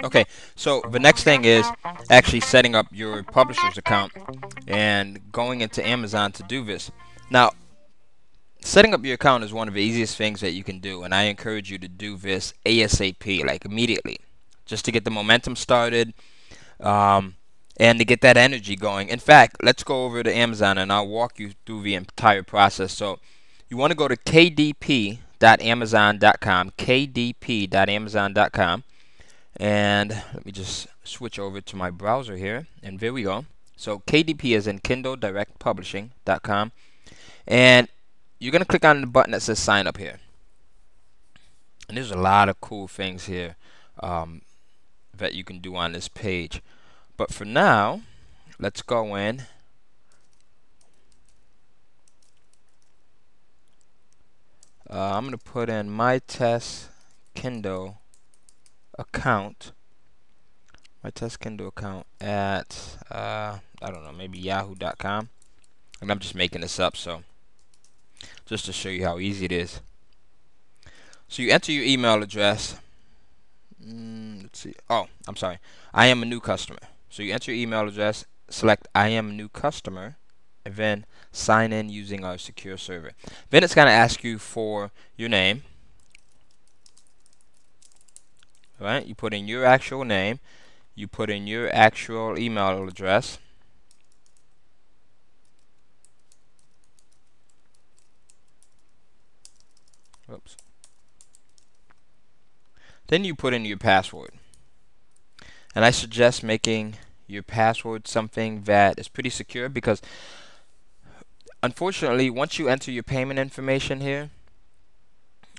Okay, so the next thing is actually setting up your publisher's account and going into Amazon to do this. Now, setting up your account is one of the easiest things that you can do, and I encourage you to do this ASAP, like immediately, just to get the momentum started, um, and to get that energy going. In fact, let's go over to Amazon and I'll walk you through the entire process. So you want to go to kdp.amazon.com, kdp.amazon.com, and let me just switch over to my browser here, and there we go. So KDP is in Kindle Direct Publishing.com, and you're going to click on the button that says sign up here. And there's a lot of cool things here that you can do on this page. But for now, let's go in. I'm going to put in my test Kindle account. My test Kindle account at, I don't know, maybe yahoo.com. And I'm just making this up, so just to show you how easy it is. So you enter your email address. Let's see. Oh, I'm sorry. I am a new customer. So you enter your email address, select I am a new customer, and then sign in using our secure server. Then it's going to ask you for your name. All right? You put in your actual name. You put in your actual email address. Oops. Then you put in your password. And I suggest making your password something that is pretty secure, because unfortunately, once you enter your payment information here,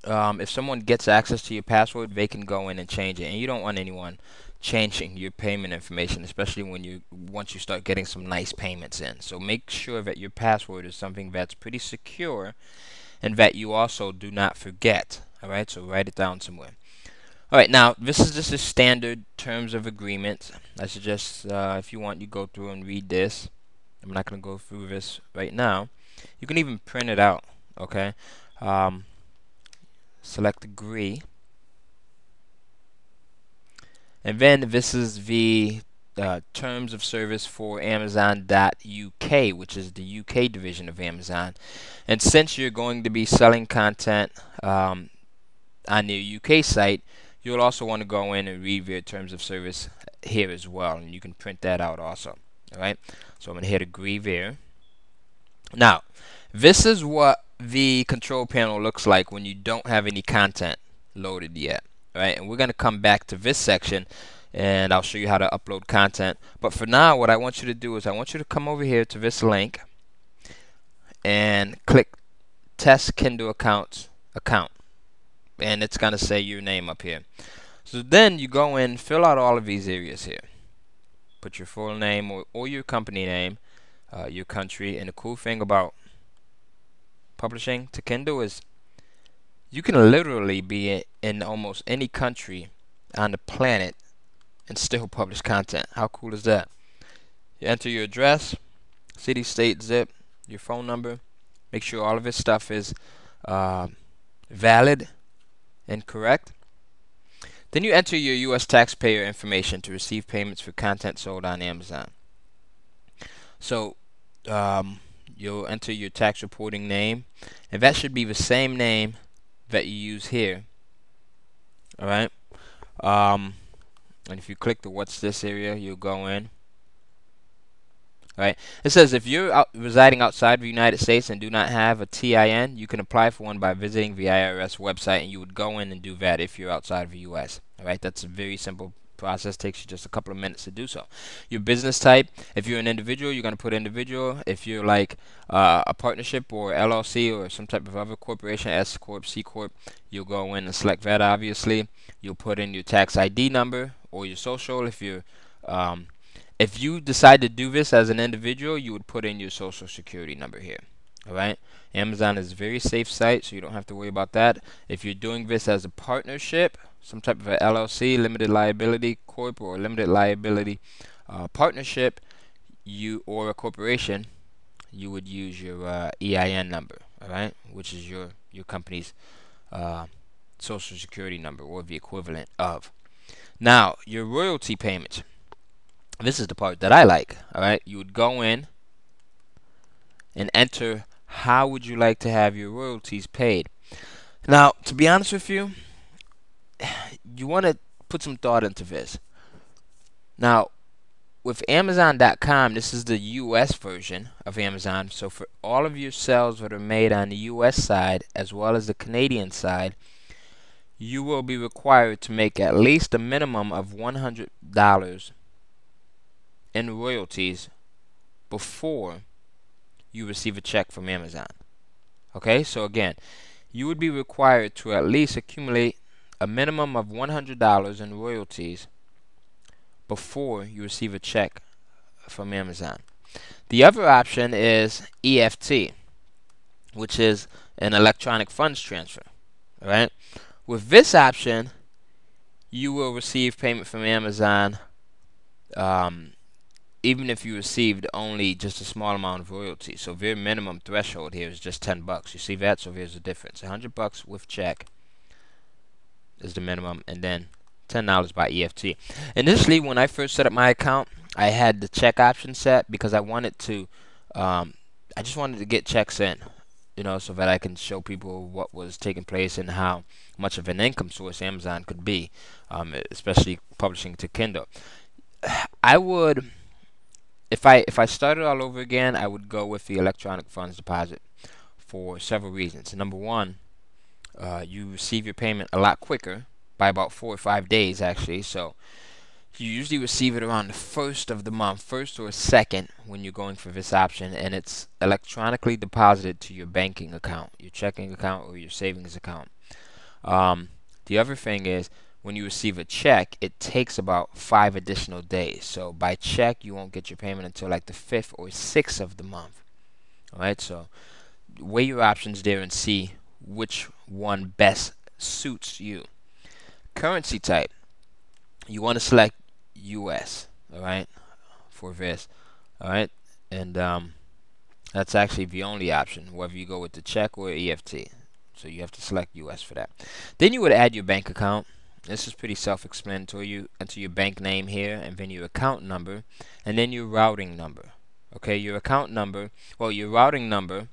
if someone gets access to your password, they can go in and change it, and you don't want anyone changing your payment information, especially when once you start getting some nice payments in. So make sure that your password is something that's pretty secure and that you also do not forget. All right, so write it down somewhere. All right, now this is just a standard terms of agreement. I suggest if you want, you go through and read this. I'm not going to go through this right now. You can even print it out. Okay, select agree, and then this is the terms of service for Amazon.UK, which is the UK division of Amazon. And since you're going to be selling content on the UK site, you'll also want to go in and read their terms of service here as well, and you can print that out also. All right, so I'm going to hit agree there. Now, this is what the control panel looks like when you don't have any content loaded yet. All right, and we're going to come back to this section and I'll show you how to upload content. But for now, what I want you to do is I want you to come over here to this link and click test Kindle account, and it's going to say your name up here. So then you go in, fill out all of these areas here. Put your full name or your company name, your country. And the cool thing about publishing to Kindle is you can literally be in almost any country on the planet and still publish content. How cool is that? You enter your address, city, state, zip, your phone number. Make sure all of this stuff is valid and correct. Then you enter your U.S. taxpayer information to receive payments for content sold on Amazon. So you'll enter your tax reporting name, and that should be the same name that you use here. All right. And if you click the what's this area, you'll go in. Right. It says if you're residing outside the United States and do not have a TIN, you can apply for one by visiting the IRS website, and you would go in and do that if you're outside of the U.S. All right. That's a very simple process. Takes you just a couple of minutes to do so. Your business type, if you're an individual, you're going to put individual. If you're like a partnership or LLC or some type of other corporation, S Corp, C Corp, you'll go in and select that, obviously. You'll put in your tax ID number or your social. If you decide to do this as an individual, you would put in your social security number here. All right. Amazon is a very safe site, so you don't have to worry about that. If you're doing this as a partnership, some type of a LLC, limited liability corp, or limited liability partnership, or a corporation, you would use your EIN number. All right, which is your company's social security number or the equivalent of. Now, your royalty payments. This is the part that I like. All right, you would go in and enter how would you like to have your royalties paid. Now, to be honest with you, you want to put some thought into this. Now, with Amazon.com, this is the US version of Amazon. So for all of your sales that are made on the US side as well as the Canadian side, you will be required to make at least a minimum of $100 in royalties before you receive a check from Amazon. Okay, so again, you would be required to at least accumulate a minimum of $100 in royalties before you receive a check from Amazon. The other option is EFT, which is an electronic funds transfer. All right. With this option, you will receive payment from Amazon even if you received only just a small amount of royalty. So their minimum threshold here is just $10. You see that? So there's a difference. $100 with check is the minimum, and then $10 by EFT. Initially, when I first set up my account, I had the check option set because I wanted to, I just wanted to get checks in, you know, so that I can show people what was taking place and how much of an income source Amazon could be, especially publishing to Kindle. I would, if I started all over again, I would go with the electronic funds deposit for several reasons. Number one, you receive your payment a lot quicker, by about 4 or 5 days actually. So you usually receive it around the first of the month, first or second, when you're going for this option, and it's electronically deposited to your banking account, your checking account or your savings account. The other thing is, when you receive a check, it takes about 5 additional days. So by check, you won't get your payment until like the 5th or 6th of the month. Alright, so weigh your options there and see which one best suits you. Currency type, you want to select US, alright, for this, alright, and that's actually the only option, whether you go with the check or EFT. So you have to select US for that. Then you would add your bank account. This is pretty self-explanatory. You enter your bank name here, and then your account number, and then your routing number. Okay, your account number, well, your routing number,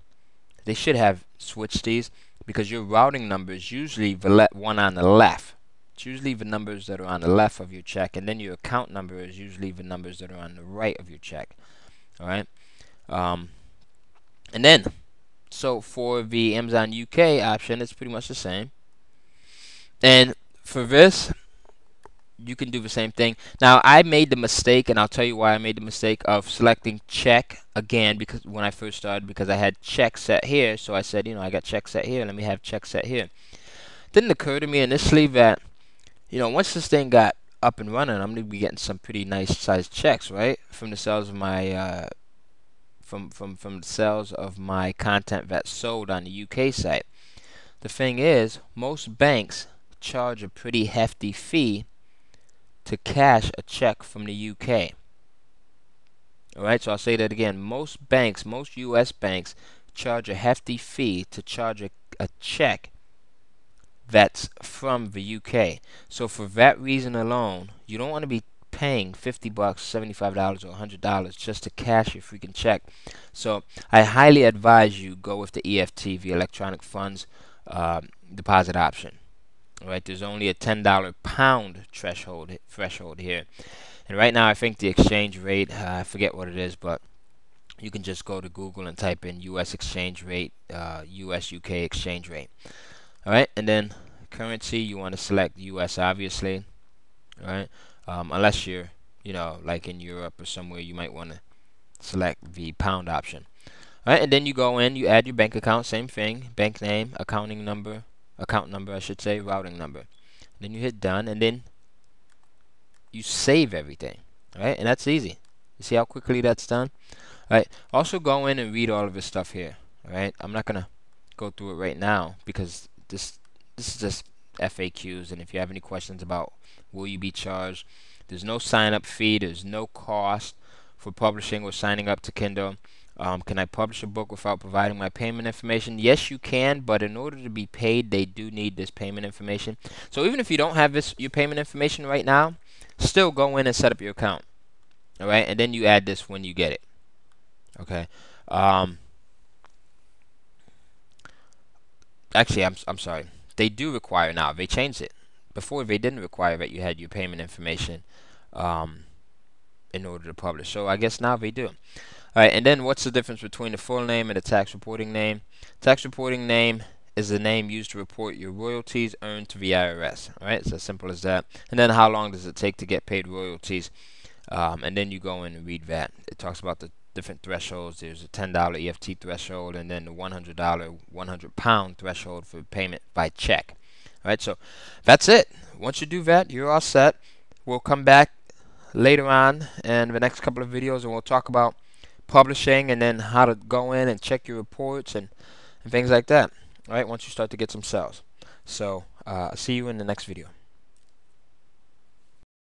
they should have switched these, because your routing number is usually the one on the left. It's usually the numbers that are on the left of your check, and then your account number is usually the numbers that are on the right of your check. Alright? And then, so for the Amazon UK option, it's pretty much the same. And for this, you can do the same thing. Now, I made the mistake, and I'll tell you why I made the mistake of selecting check again, because when I first started, because I had check set here. So I said, you know, I got check set here, let me have check set here. Didn't occur to me initially that, you know, once this thing got up and running, I'm going to be getting some pretty nice sized checks, right? From the sales of my from the sales of my content that's sold on the UK site. The thing is, most banks charge a pretty hefty fee to cash a check from the UK. Alright, so I'll say that again. Most banks, most US banks, charge a hefty fee to charge a check that's from the UK. So for that reason alone, you don't want to be paying $50, $75, or $100 just to cash your freaking check. So I highly advise you go with the EFT, the electronic funds deposit option. Alright, there's only a $10 pound threshold here. And right now I think the exchange rate, I forget what it is, but you can just go to Google and type in US exchange rate, US UK exchange rate. Alright, and then currency, you want to select US obviously. Alright, unless you're, you know, like in Europe or somewhere, you might want to select the pound option. Alright, and then you go in, you add your bank account, same thing, bank name, account number I should say, routing number. Then you hit done, and then you save everything. Alright, and that's easy. You see how quickly that's done? Alright, also go in and read all of this stuff here. Alright, I'm not gonna go through it right now because this is just FAQs, and if you have any questions about will you be charged, there's no sign up fee, there's no cost for publishing or signing up to Kindle. Can I publish a book without providing my payment information? Yes, you can, but in order to be paid, they do need this payment information. So even if you don't have your payment information right now, still go in and set up your account. All right, and then you add this when you get it. Okay. Actually, I'm sorry. They do require now. They changed it. Before they didn't require that you had your payment information in order to publish. So I guess now they do. Alright, and then what's the difference between the full name and the tax reporting name? Tax reporting name is the name used to report your royalties earned to the IRS. Alright, it's as simple as that. And then how long does it take to get paid royalties? And then you go in and read that. It talks about the different thresholds. There's a $10 EFT threshold, and then the $100, 100-pound threshold for payment by check. Alright, so that's it. Once you do that, you're all set. We'll come back later on in the next couple of videos, and we'll talk about publishing and then how to go in and check your reports and things like that. Alright, once you start to get some sales. So, see you in the next video.